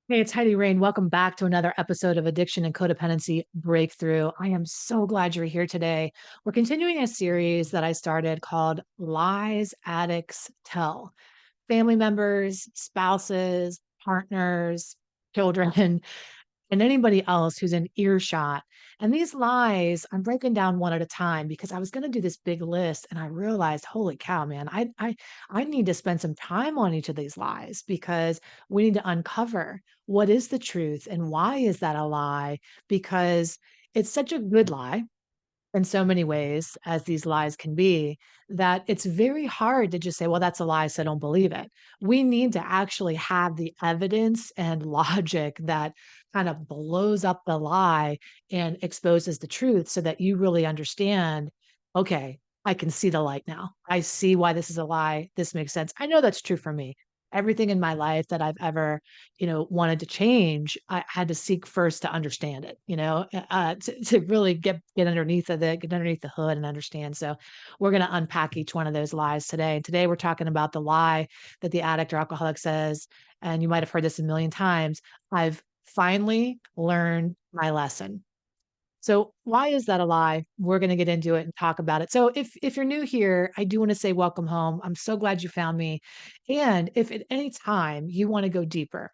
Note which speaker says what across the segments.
Speaker 1: Hey, it's Heidi Rain. Welcome back to another episode of Addiction and Codependency Breakthrough. I am so glad you're here today. We're continuing a series that I started called Lies Addicts Tell. Family members, spouses, partners, children, and anybody else who's in earshot. And these lies, I'm breaking down one at a time because I was going to do this big list and I realized, holy cow, man, I need to spend some time on each of these lies because we need to uncover what is the truth and why is that a lie? Because it's such a good lie in so many ways as these lies can be, that it's very hard to just say, well, that's a lie, so don't believe it. We need to actually have the evidence and logic that kind of blows up the lie and exposes the truth so that you really understand, okay, I can see the light now. I see why this is a lie. This makes sense. I know that's true for me. Everything in my life that I've ever, wanted to change, I had to seek first to understand it, to really get underneath of it, get underneath the hood and understand. So we're going to unpack each one of those lies today. And today we're talking about the lie that the addict or alcoholic says, and you might have heard this a million times. I've finally learned my lesson. So why is that a lie? We're going to get into it and talk about it. So if you're new here, I do want to say welcome home. I'm so glad you found me. And if at any time you want to go deeper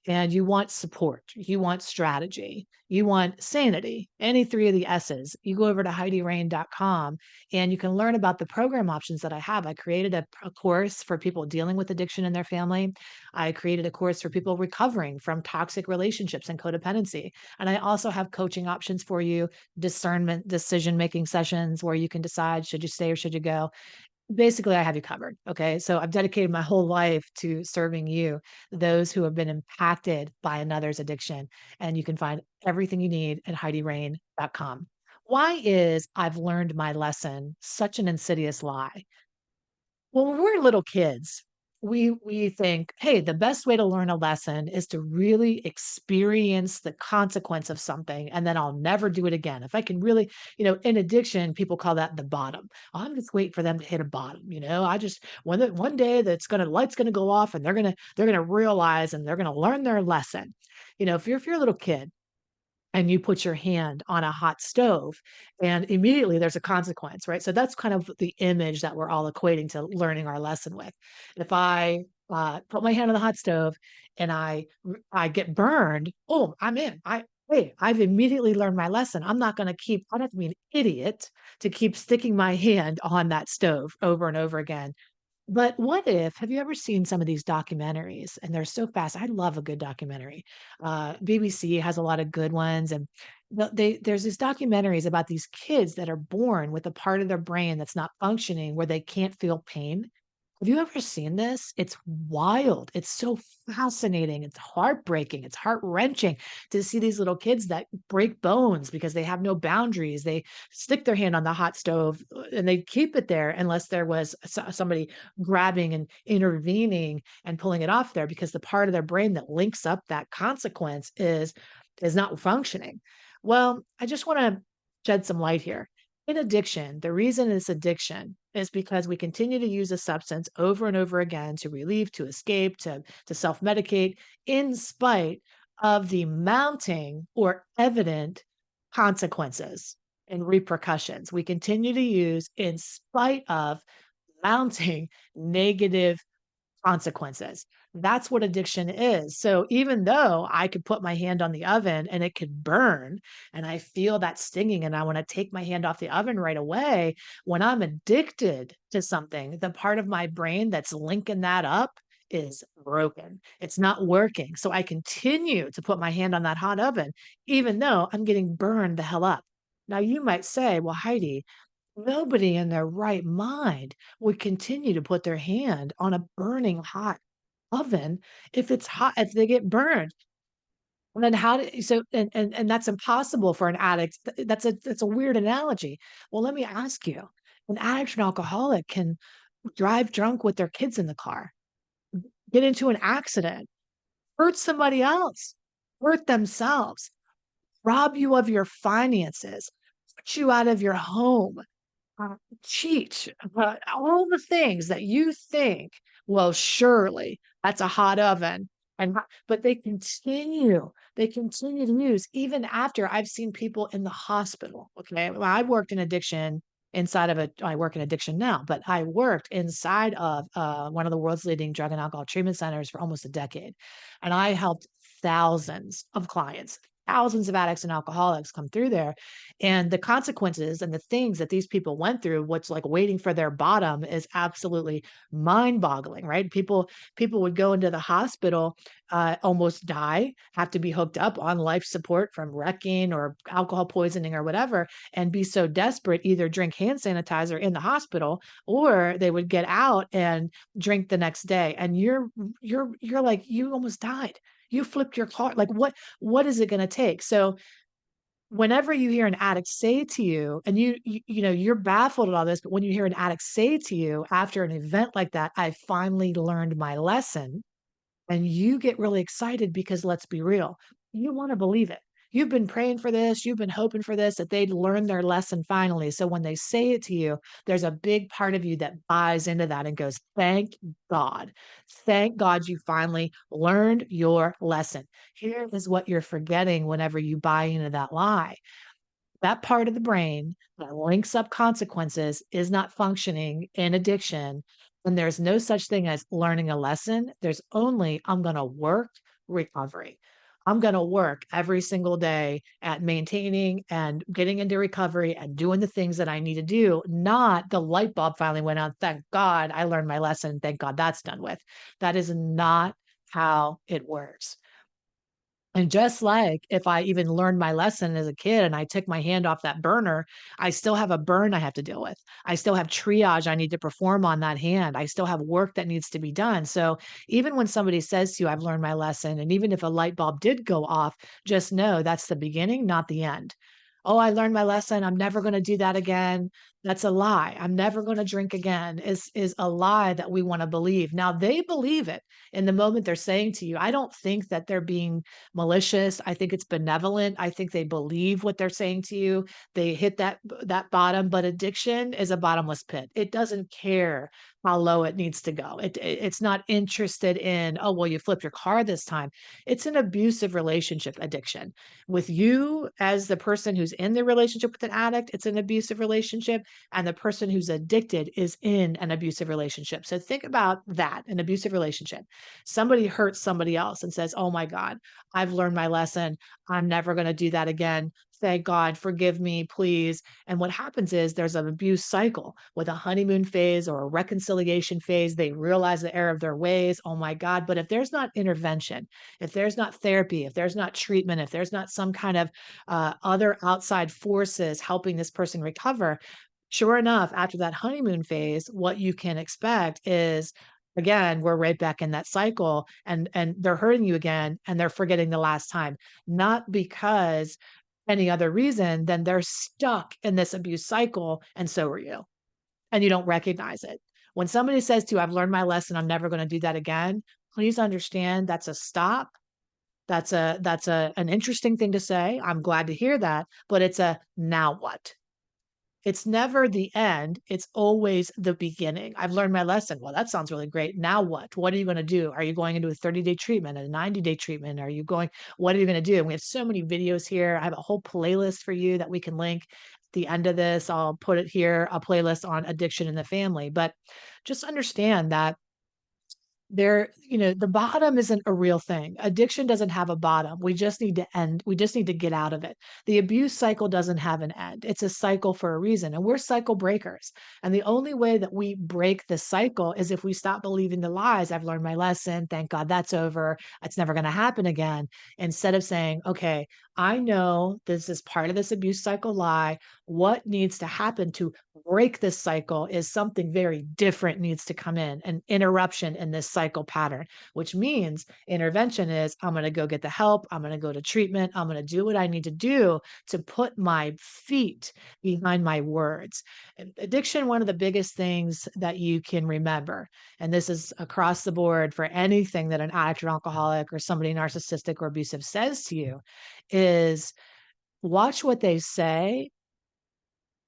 Speaker 1: and you want support, you want strategy, you want sanity, any three of the S's, you go over to HeidiRain.com and you can learn about the program options that I have. I created a course for people dealing with addiction in their family. I created a course for people recovering from toxic relationships and codependency. And I also have coaching options for you, discernment, decision making sessions where you can decide should you stay or should you go. Basically, I have you covered. Okay. So I've dedicated my whole life to serving you, those who have been impacted by another's addiction. And you can find everything you need at HeidiRain.com. Why is I've learned my lesson such an insidious lie? Well, when we're little kids, we think, "Hey, the best way to learn a lesson is to really experience the consequence of something, and then I'll never do it again." If I can really in addiction, people call that the bottom. I'm just waiting for them to hit a bottom, I just one day that's gonna light's gonna go off, and they're gonna realize, and they're gonna learn their lesson. If you're a little kid and you put your hand on a hot stove and immediately there's a consequence, right? So that's kind of the image that we're all equating to learning our lesson with. If I put my hand on the hot stove and I get burned, oh, I'm in. I've immediately learned my lesson. I'm not going to keep. I don't have to be an idiot to keep sticking my hand on that stove over and over again. But what if have you ever seen some of these documentaries? And they're so fast. I love a good documentary. BBC has a lot of good ones, and there's these documentaries about these kids that are born with a part of their brain that's not functioning where they can't feel pain. Have you ever seen this? It's wild. It's so fascinating. It's heartbreaking. It's heart-wrenching to see these little kids that break bones because they have no boundaries. They stick their hand on the hot stove, and they keep it there unless there was somebody grabbing and intervening and pulling it off there because the part of their brain that links up that consequence is not functioning. Well, I just wanna shed some light here. In addiction, the reason it's addiction is because we continue to use a substance over and over again to relieve, to escape, to self-medicate in spite of the mounting or evident consequences and repercussions. We continue to use in spite of mounting negative consequences. That's what addiction is. So even though I could put my hand on the oven and it could burn and I feel that stinging and I want to take my hand off the oven right away, when I'm addicted to something, the part of my brain that's linking that up is broken. It's not working. So I continue to put my hand on that hot oven, even though I'm getting burned the hell up. Now you might say, well, Heidi, nobody in their right mind would continue to put their hand on a burning hot oven if it's hot if they get burned. And then how do so and that's impossible for an addict. That's a weird analogy. Well, let me ask you, an addict and alcoholic can drive drunk with their kids in the car, get into an accident, hurt somebody else, hurt themselves, rob you of your finances, put you out of your home, uh, cheat, all the things that you think, well, surely that's a hot oven. But they continue to use even after I've seen people in the hospital, okay? Well, I worked in addiction inside of a I work in addiction now, but I worked inside of, one of the world's leading drug and alcohol treatment centers for almost a decade, and I helped thousands of clients, thousands of addicts and alcoholics come through there, and the consequences and the things that these people went through, what's like waiting for their bottom is absolutely mind-boggling, right? People would go into the hospital, almost die, have to be hooked up on life support from wrecking or alcohol poisoning or whatever, and be so desperate, either drink hand sanitizer in the hospital or they would get out and drink the next day. And you're like, you almost died. You flipped your car. Like what is it going to take? So whenever you hear an addict say to you, and you know, you're baffled at all this, but when you hear an addict say to you after an event like that, I finally learned my lesson, and you get really excited because let's be real, you wanna believe it. You've been praying for this, you've been hoping for this, that they'd learn their lesson finally, so when they say it to you, there's a big part of you that buys into that and goes, "Thank God. Thank God you finally learned your lesson." Here is what you're forgetting whenever you buy into that lie. That part of the brain that links up consequences is not functioning in addiction, and there's no such thing as learning a lesson. There's only, I'm going to work recovery. I'm going to work every single day at maintaining and getting into recovery and doing the things that I need to do, not the light bulb finally went on. Thank God I learned my lesson. Thank God that's done with. That is not how it works. And just like if I even learned my lesson as a kid and I took my hand off that burner, I still have a burn I have to deal with. I still have triage I need to perform on that hand. I still have work that needs to be done. So even when somebody says to you, I've learned my lesson, and even if a light bulb did go off, just know that's the beginning, not the end. Oh, I learned my lesson. I'm never going to do that again. That's a lie. I'm never going to drink again is a lie that we want to believe. Now they believe it in the moment they're saying to you. I don't think that they're being malicious. I think it's benevolent. I think they believe what they're saying to you. They hit that bottom, but addiction is a bottomless pit. It doesn't care how low it needs to go. It's not interested in, oh, well, you flipped your car this time. It's an abusive relationship addiction. With you as the person who's in the relationship with an addict, it's an abusive relationship, and the person who's addicted is in an abusive relationship. So think about that, an abusive relationship. Somebody hurts somebody else and says, "Oh my God, I've learned my lesson. I'm never going to do that again. Thank God, forgive me, please." And what happens is there's an abuse cycle with a honeymoon phase or a reconciliation phase. They realize the error of their ways. Oh my God. But if there's not intervention, if there's not therapy, if there's not treatment, if there's not some kind of other outside forces helping this person recover, sure enough, after that honeymoon phase, what you can expect is, again, we're right back in that cycle, and they're hurting you again, and they're forgetting the last time, not because any other reason, then they're stuck in this abuse cycle, and so are you, and you don't recognize it. When somebody says to you, "I've learned my lesson, I'm never gonna do that again," please understand that's a stop. That's an interesting thing to say. I'm glad to hear that, but it's a now what? It's never the end, it's always the beginning. I've learned my lesson. Well, that sounds really great. Now what? What are you gonna do? Are you going into a 30-day treatment, a 90-day treatment? Are you going what are you gonna do? And we have so many videos here. I have a whole playlist for you that we can link at the end of this. I'll put it here, a playlist on addiction in the family. But just understand that there, you know, the bottom isn't a real thing. Addiction doesn't have a bottom. We just need to get out of it. The abuse cycle doesn't have an end. It's a cycle for a reason, and we're cycle breakers. And the only way that we break the cycle is if we stop believing the lies. I've learned my lesson. Thank God that's over. It's never going to happen again. Instead of saying, okay, I know this is part of this abuse cycle lie. What needs to happen to break this cycle is something very different needs to come in, an interruption in this cycle pattern, which means intervention is I'm going to go get the help. I'm going to go to treatment. I'm going to do what I need to do to put my feet behind my words. Addiction, one of the biggest things that you can remember, and this is across the board for anything that an addict or alcoholic or somebody narcissistic or abusive says to you, is watch what they say,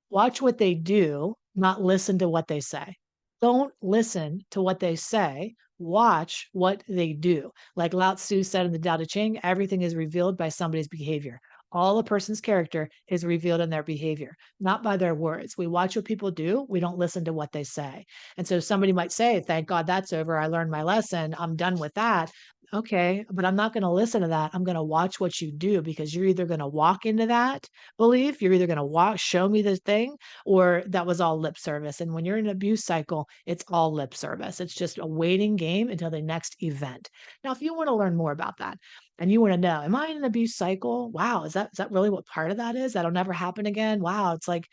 Speaker 1: watch what they do, not listen to what they say. Don't listen to what they say. watch what they do. Like Lao Tzu said in the Tao Te Ching, everything is revealed by somebody's behavior. All a person's character is revealed in their behavior, not by their words. We watch what people do, we don't listen to what they say. And so somebody might say, thank God that's over. I learned my lesson. I'm done with that. Okay, but I'm not going to listen to that. I'm going to watch what you do because you're either going to walk into that belief, you're either going to walk, show me the thing, or that was all lip service. And when you're in an abuse cycle, it's all lip service. It's just a waiting game until the next event. Now, if you want to learn more about that and you want to know, am I in an abuse cycle? Wow, is that really what part of that is? That'll never happen again. Wow, it's like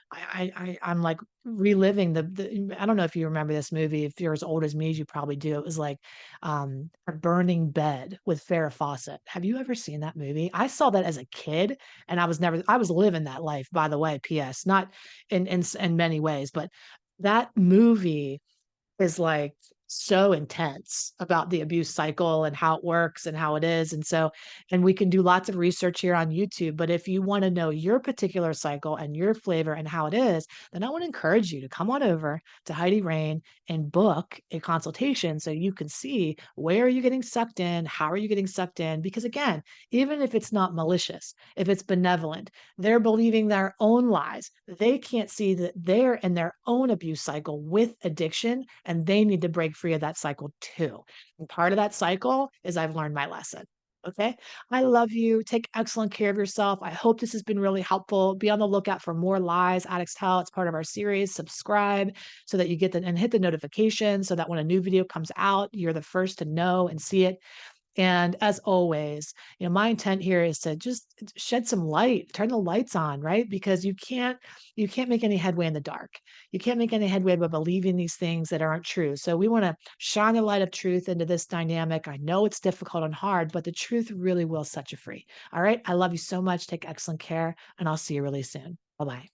Speaker 1: I'm, like, reliving the I don't know if you remember this movie. If you're as old as me as you probably do. It was like, A Burning Bed with Farrah Fawcett. Have you ever seen that movie? I saw that as a kid, and I was living that life, by the way, PS, not in many ways, but that movie is, like, so intense about the abuse cycle and how it works and how it is, and we can do lots of research here on YouTube, but if you wanna know your particular cycle and your flavor and how it is, then I wanna encourage you to come on over to Heidi Rain and book a consultation so you can see where are you getting sucked in, how are you getting sucked in, because again, even if it's not malicious, if it's benevolent, they're believing their own lies. They can't see that they're in their own abuse cycle with addiction, and they need to break free of that cycle too. And part of that cycle is I've learned my lesson. Okay. I love you. Take excellent care of yourself. I hope this has been really helpful. Be on the lookout for more lies, addicts tell. It's part of our series. Subscribe so that you get the and hit the notification so that when a new video comes out, you're the first to know and see it. And as always, my intent here is to just shed some light, turn the lights on, right? Because you can't make any headway in the dark. You can't make any headway by believing these things that aren't true. So we want to shine the light of truth into this dynamic. I know it's difficult and hard, but the truth really will set you free. All right. I love you so much. Take excellent care, and I'll see you really soon. Bye bye.